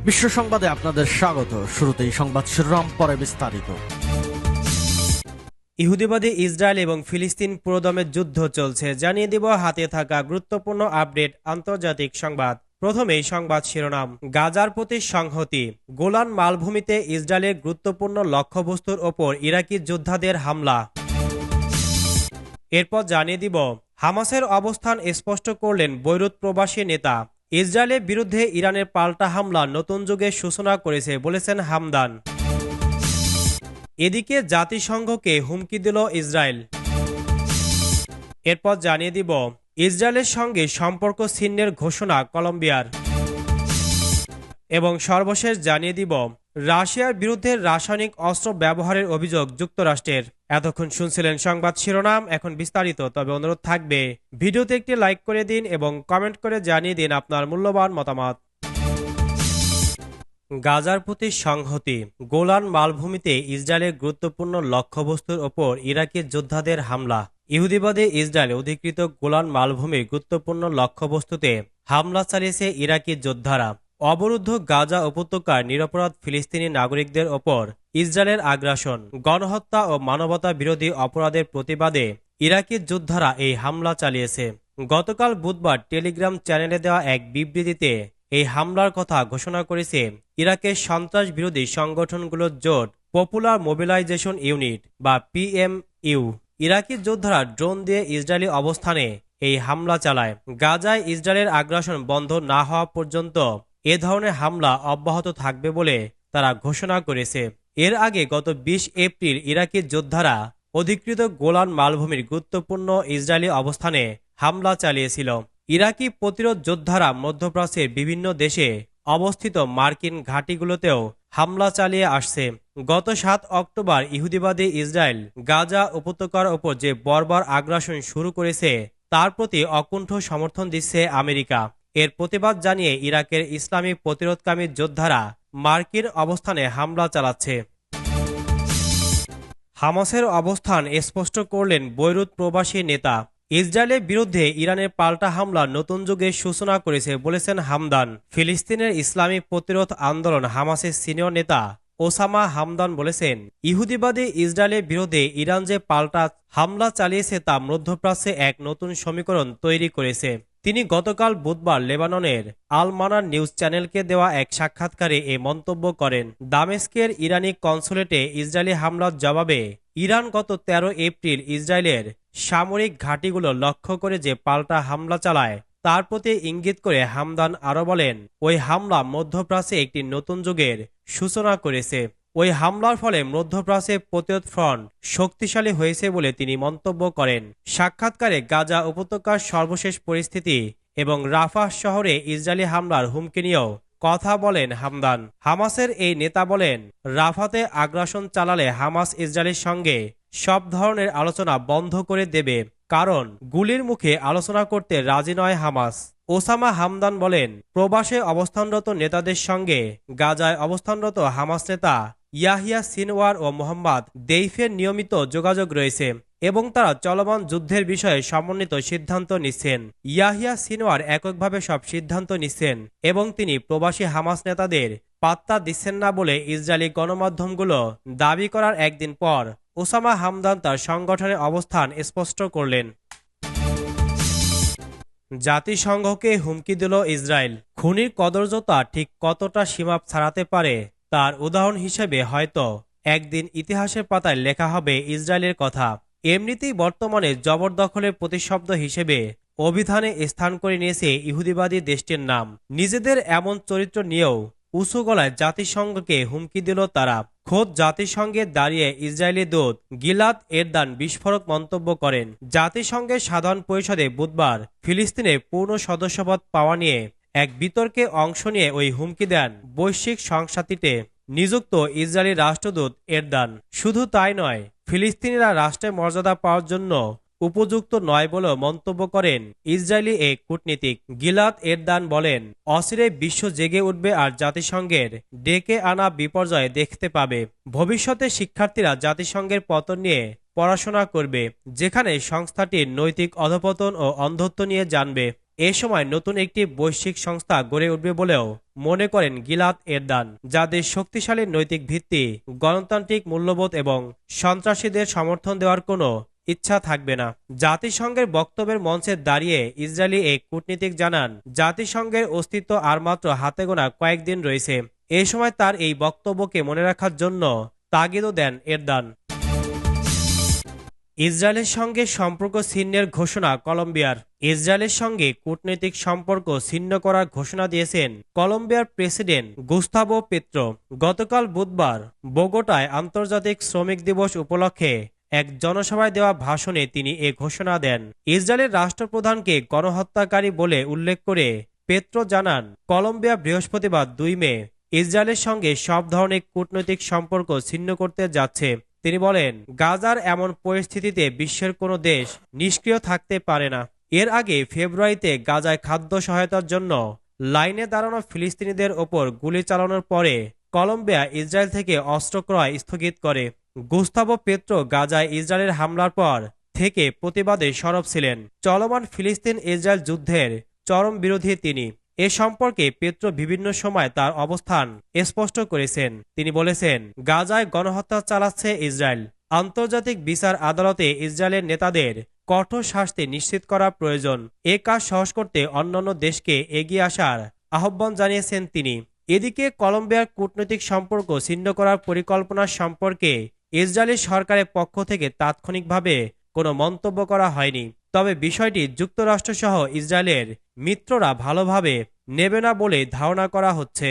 বিশ্ব সংবাদে আপনাদের স্বাগত। শুরুতেই সংবাদ শিরোনাম, পরে বিস্তারিত। ইহুদিবাদী ইসরায়েল এবং ফিলিস্তিন পুরোদমে যুদ্ধ চলছে, জানিয়ে দিব হাতে থাকা গুরুত্বপূর্ণ আপডেট আন্তর্জাতিক সংবাদ। প্রথমেই সংবাদ শিরোনাম, গাজার প্রতি সংহতি। গোলান মালভূমিতে ইসরায়েলের গুরুত্বপূর্ণ লক্ষ্যবস্তুর ওপর ইরাকি যোদ্ধাদের হামলা। এরপর জানিয়ে দিব হামাসের অবস্থান স্পষ্ট করলেন বৈরুত প্রবাসী নেতা। ইসরায়েলের বিরুদ্ধে ইরানের পাল্টা হামলা নতুন যুগের সূচনা করেছে বলেছেন হামদান। এদিকে জাতিসংঘকে হুমকি দিল ইসরায়েল। এরপর জানিয়ে দিব ইসরায়েলের সঙ্গে সম্পর্ক ছিন্নের ঘোষণা কলম্বিয়ার। এবং সর্বশেষ জানিয়ে দিব রাশিয়ার বিরুদ্ধে রাসায়নিক অস্ত্র ব্যবহারের অভিযোগ যুক্তরাষ্ট্রের। এতক্ষণ শুনছিলেন সংবাদ শিরোনাম, এখন বিস্তারিত। তবে অনুরোধ থাকবে ভিডিওতে একটি লাইক করে দিন এবং কমেন্ট করে জানিয়ে দিন আপনার মূল্যবান মতামত। গাজার প্রতি সংহতি। গোলান মালভূমিতে ইসরায়েলের গুরুত্বপূর্ণ লক্ষ্যবস্তুর ওপর ইরাকি যোদ্ধাদের হামলা। ইহুদিবাদী ইসরায়েল অধিকৃত গোলান মালভূমির গুরুত্বপূর্ণ লক্ষ্যবস্তুতে হামলা চালিয়েছে ইরাকি যোদ্ধারা। অবরুদ্ধ গাজা উপত্যকার নিরপরাধ ফিলিস্তিনি নাগরিকদের ওপর ইসরায়েলের আগ্রাসন, গণহত্যা ও মানবতা বিরোধী অপরাধের প্রতিবাদে ইরাকি যোদ্ধারা এই হামলা চালিয়েছে। গতকাল বুধবার টেলিগ্রাম চ্যানেলে দেওয়া এক বিবৃতিতে এই হামলার কথা ঘোষণা করেছে ইরাকের সন্ত্রাস বিরোধী সংগঠনগুলোর জোট পপুলার মোবিলাইজেশন ইউনিট বা PMU। ইরাকি যোদ্ধারা ড্রোন দিয়ে ইসরায়েলি অবস্থানে এই হামলা চালায়। গাজায় ইসরায়েলের আগ্রাসন বন্ধ না হওয়া পর্যন্ত এ ধরনের হামলা অব্যাহত থাকবে বলে তারা ঘোষণা করেছে। এর আগে গত 20 এপ্রিল ইরাকি যোদ্ধারা অধিকৃত গোলান মালভূমির গুরুত্বপূর্ণ ইসরায়েলি অবস্থানে হামলা চালিয়েছিল। ইরাকি প্রতিরোধ যোদ্ধারা মধ্যপ্রাচ্যের বিভিন্ন দেশে অবস্থিত মার্কিন ঘাঁটিগুলোতেও হামলা চালিয়ে আসছে। গত 7 অক্টোবর ইহুদিবাদী ইসরায়েল গাজা উপত্যকার ওপর যে বর্বর আগ্রাসন শুরু করেছে তার প্রতি অকুণ্ঠ সমর্থন দিচ্ছে আমেরিকা। এর প্রতিবাদ জানিয়ে ইরাকের ইসলামী প্রতিরোধকামী যোদ্ধারা মার্কিন অবস্থানে হামলা চালাচ্ছে। হামাসের অবস্থান স্পষ্ট করলেন বৈরুত প্রবাসী নেতা। ইসরায়েলের বিরুদ্ধে ইরানের পাল্টা হামলা নতুন যুগের সূচনা করেছে বলেছেন হামদান। ফিলিস্তিনের ইসলামী প্রতিরোধ আন্দোলন হামাসের সিনিয়র নেতা ওসামা হামদান বলেছেন, ইহুদিবাদী ইসরায়েলের বিরুদ্ধে ইরান যে পাল্টা হামলা চালিয়েছে তা মধ্যপ্রাচ্যে এক নতুন সমীকরণ তৈরি করেছে। তিনি গতকাল বুধবার লেবাননের আল মানার নিউজ চ্যানেলকে দেওয়া এক সাক্ষাৎকারে এ মন্তব্য করেন। দামেস্কের ইরানি কনসুলেটে ইসরায়েলি হামলার জবাবে ইরান গত 13 এপ্রিল ইসরায়েলের সামরিক ঘাঁটিগুলো লক্ষ্য করে যে পাল্টা হামলা চালায় তার প্রতি ইঙ্গিত করে হামদান আরও বলেন, ওই হামলা মধ্যপ্রাচ্যে একটি নতুন যুগের সূচনা করেছে। ওই হামলার ফলে মধ্যপ্রাচ্যে প্রতিরোধ ফ্রন্ট শক্তিশালী হয়েছে বলে তিনি মন্তব্য করেন। সাক্ষাৎকারে গাজা উপত্যকার সর্বশেষ পরিস্থিতি এবং রাফাহ শহরে ইসরায়েলি হামলার হুমকি নিয়েও কথা বলেন হামদান। হামাসের এই নেতা বলেন, রাফাতে আগ্রাসন চালালে হামাস ইসরায়েলের সঙ্গে সব ধরনের আলোচনা বন্ধ করে দেবে, কারণ গুলির মুখে আলোচনা করতে রাজি নয় হামাস। ওসামা হামদান বলেন, প্রবাসে অবস্থানরত নেতাদের সঙ্গে গাজায় অবস্থানরত হামাস নেতা ইয়াহিয়া সিনওয়ার ও মোহাম্মদ দেইফের নিয়মিত যোগাযোগ রয়েছে এবং তারা চলমান যুদ্ধের বিষয়ে সমন্বিত সিদ্ধান্ত নিচ্ছেন। ইয়াহিয়া সিনওয়ার এককভাবে সব সিদ্ধান্ত নিচ্ছেন এবং তিনি প্রবাসী হামাস নেতাদের পাত্তা দিচ্ছেন না বলে ইসরায়েলি গণমাধ্যমগুলো দাবি করার একদিন পর ওসামা হামদান তার সংগঠনের অবস্থান স্পষ্ট করলেন। জাতিসংঘকে হুমকি দিল ইসরায়েল। খুনির কদর্যতা ঠিক কতটা সীমা ছাড়াতে পারে তার উদাহরণ হিসেবে হয়তো একদিন ইতিহাসের পাতায় লেখা হবে ইসরায়েলের কথা। এমনিতেই বর্তমানে জবরদখলের প্রতিশব্দ হিসেবে অভিধানে স্থান করে নিয়েছে ইহুদিবাদী দেশটির নাম। নিজেদের এমন চরিত্র নিয়েও উঁচু গলায় জাতিসংঘকে হুমকি দিল তারা। খোদ জাতিসংঘে দাঁড়িয়ে ইসরায়েলি দূত গিলাদ এরদান বিস্ফোরক মন্তব্য করেন। জাতিসংঘের সাধারণ পরিষদে বুধবার ফিলিস্তিনের পূর্ণ সদস্যপদ পাওয়া নিয়ে এক বিতর্কে অংশ নিয়ে ওই হুমকি দেন বৈশ্বিক সংস্থাটিতে নিযুক্ত ইসরায়েলি রাষ্ট্রদূত এরদান। শুধু তাই নয়, ফিলিস্তিনিরা রাষ্ট্রের মর্যাদা পাওয়ার জন্য উপযুক্ত নয় বলেও মন্তব্য করেন ইসরায়েলি এই কূটনীতিক। গিলাদ এরদান বলেন, অচিরে বিশ্ব জেগে উঠবে আর জাতিসংঘের ডেকে আনা বিপর্যয় দেখতে পাবে। ভবিষ্যতে শিক্ষার্থীরা জাতিসংঘের পতন নিয়ে পড়াশোনা করবে, যেখানে সংস্থাটির নৈতিক অধপতন ও অন্ধত্ব নিয়ে জানবে। এ সময় নতুন একটি বৈশ্বিক সংস্থা গড়ে উঠবে বলেও মনে করেন গিলাদ এরদান, যাদের শক্তিশালী নৈতিক ভিত্তি, গণতান্ত্রিক মূল্যবোধ এবং সন্ত্রাসীদের সমর্থন দেওয়ার কোনো ইচ্ছা থাকবে না। জাতিসংঘের বক্তব্যের মঞ্চে দাঁড়িয়ে ইসরায়েলি এক কূটনীতিক জানান, জাতিসংঘের অস্তিত্ব আর মাত্র হাতে গোনা কয়েকদিন রয়েছে। এ সময় তার এই বক্তব্যকে মনে রাখার জন্য তাগিদও দেন এরদান। ইসরায়েলের সঙ্গে সম্পর্ক ছিন্নের ঘোষণা কলম্বিয়ার। ইসরায়েলের সঙ্গে কূটনৈতিক সম্পর্ক ছিন্ন করার ঘোষণা দিয়েছেন কলম্বিয়ার প্রেসিডেন্ট গুস্তাভো পেত্রো। গতকাল বুধবার বোগোটায় আন্তর্জাতিক শ্রমিক দিবস উপলক্ষে এক জনসভায় দেওয়া ভাষণে তিনি এ ঘোষণা দেন। ইসরায়েলের রাষ্ট্রপ্রধানকে গণহত্যাকারী বলে উল্লেখ করে পেত্রো জানান, কলম্বিয়া বৃহস্পতিবার 2 মে ইসরায়েলের সঙ্গে সব ধরনের কূটনৈতিক সম্পর্ক ছিন্ন করতে যাচ্ছে। তিনি বলেন, গাজার এমন পরিস্থিতিতে বিশ্বের কোনো দেশ নিষ্ক্রিয় থাকতে পারে না। এর আগে ফেব্রুয়ারিতে গাজায় খাদ্য সহায়তার জন্য লাইনে দাঁড়ানো ফিলিস্তিনিদের ওপর গুলি চালানোর পরে কলম্বিয়া ইসরায়েল থেকে অস্ত্র ক্রয় স্থগিত করে। গুস্তাভো পেত্রো গাজায় ইসরায়েলের হামলার পর থেকে প্রতিবাদে সরব ছিলেন। চলমান ফিলিস্তিন ইসরায়েল যুদ্ধের চরম বিরোধী তিনি। এ সম্পর্কে পেত্রো বিভিন্ন সময় তার অবস্থান স্পষ্ট করেছেন। তিনি বলেছেন, গাজায় গণহত্যা চালাচ্ছে ইসরায়েল। আন্তর্জাতিক বিচার আদালতে ইসরায়েলের নেতাদের কঠোর শাস্তি নিশ্চিত করা প্রয়োজন। এ কাজ সহজ করতে অন্যান্য দেশকে এগিয়ে আসার আহ্বান জানিয়েছেন তিনি। এদিকে কলম্বিয়ার কূটনৈতিক সম্পর্ক ছিন্ন করার পরিকল্পনা সম্পর্কে ইসরায়েলি সরকারের পক্ষ থেকে তাৎক্ষণিকভাবে কোনো মন্তব্য করা হয়নি। তবে বিষয়টি যুক্তরাষ্ট্রসহ ইসরায়েলের মিত্ররা ভালোভাবে নেবে না বলে ধারণা করা হচ্ছে।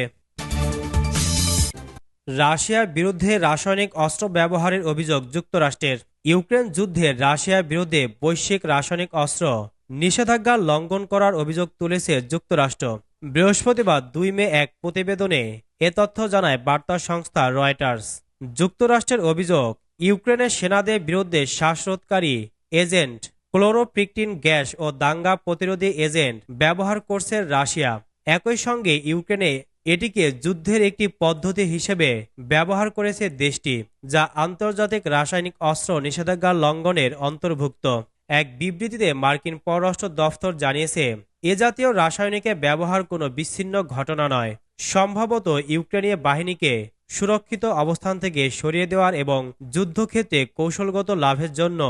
রাশিয়ার বিরুদ্ধে রাসায়নিক অস্ত্র ব্যবহারের অভিযোগ যুক্তরাষ্ট্রের। ইউক্রেন যুদ্ধে রাশিয়ার বিরুদ্ধে বৈশ্বিক রাসায়নিক অস্ত্র নিষেধাজ্ঞা লঙ্ঘন করার অভিযোগ তুলেছে যুক্তরাষ্ট্র। বৃহস্পতিবার 2 মে এক প্রতিবেদনে এ তথ্য জানায় বার্তা সংস্থা রয়টার্স। যুক্তরাষ্ট্রের অভিযোগ, ইউক্রেনের সেনাদের বিরুদ্ধে শ্বাসরোধকারী এজেন্ট, ক্লোরোপ্রিকটিন গ্যাস ও দাঙ্গা প্রতিরোধী এজেন্ট ব্যবহার করছে রাশিয়া। একই সঙ্গে ইউক্রেনে এটিকে যুদ্ধের একটি পদ্ধতি হিসেবে ব্যবহার করেছে দেশটি, যা আন্তর্জাতিক রাসায়নিক অস্ত্র নিষেধাজ্ঞা লঙ্ঘনের অন্তর্ভুক্ত। এক বিবৃতিতে মার্কিন পররাষ্ট্র দফতর জানিয়েছে, এ জাতীয় রাসায়নিকের ব্যবহার কোনো বিচ্ছিন্ন ঘটনা নয়। সম্ভবত ইউক্রেনীয় বাহিনীকে সুরক্ষিত অবস্থান থেকে সরিয়ে দেওয়ার এবং যুদ্ধক্ষেত্রে কৌশলগত লাভের জন্য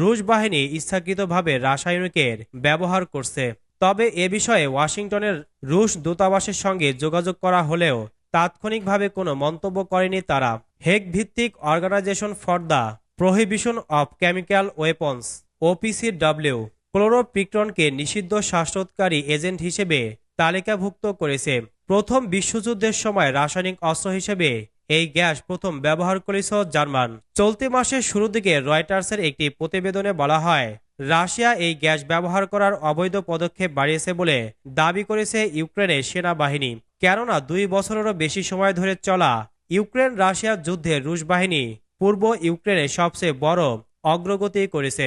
রুশ বাহিনী ইচ্ছাকৃতভাবে রাসায়নিকের ব্যবহার করছে। তবে এ বিষয়ে ওয়াশিংটনের রুশ দূতাবাসের সঙ্গে যোগাযোগ করা হলেও তাৎক্ষণিকভাবে কোনো মন্তব্য করেনি তারা। হেগ ভিত্তিক organisation for the prohibition of chemical weapons OPCW ক্লোরোপ্রিকটনকে নিষিদ্ধ শ্বাসরোধকারী এজেন্ট হিসেবে তালিকাভুক্ত করেছে। প্রথম বিশ্বযুদ্ধের সময় রাসায়নিক অস্ত্র হিসেবে এই গ্যাস প্রথম ব্যবহার করেছে জার্মান। চলতি মাসের শুরুর দিকে রয়টার্সের একটি প্রতিবেদনে বলা হয়, রাশিয়া এই গ্যাস ব্যবহার করার অবৈধ পদক্ষেপ বাড়িয়েছে বলে দাবি করেছে ইউক্রেনের সেনাবাহিনী। কেননা 2 বছরেরও বেশি সময় ধরে চলা ইউক্রেন রাশিয়া যুদ্ধে রুশ বাহিনী পূর্ব ইউক্রেনে সবচেয়ে বড় অগ্রগতি করেছে।